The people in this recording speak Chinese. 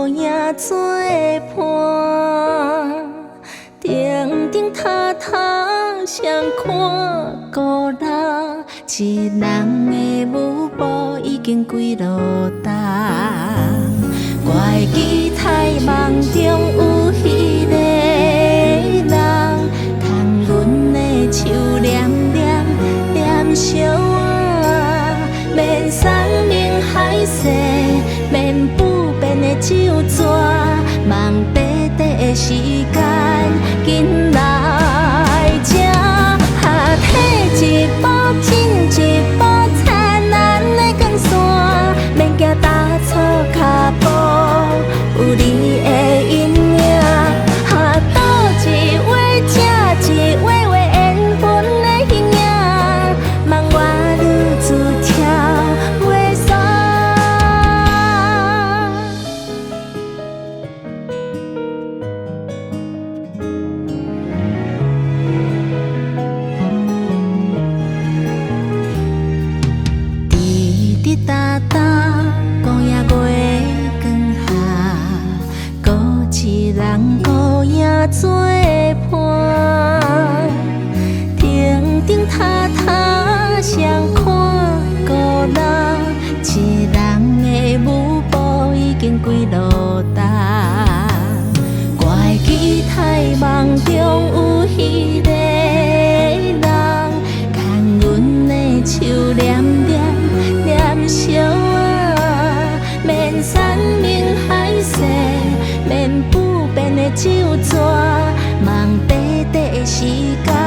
孤影做伴，定定塔塔谁看孤人？一人的舞步已经几落重，我会记台梦中有迄个人，牵阮的手念念念相偎，免山盟海誓，免不变的旧纸，梦短短的时间，紧来这。体一步进一步，灿烂的光线，免惊踏错脚步，有你的阴影。倒一画正一画画缘分的形影，望我愈自跳袂煞。滴滴答答，孤影月光下，孤一人孤影做伴，定定塔塔谁看孤人？一人的舞步已经几落重，我会记台梦中有迄个人，牵阮的手念念念相偎，免山盟海誓，免不变的旧纸，梦短短的时间。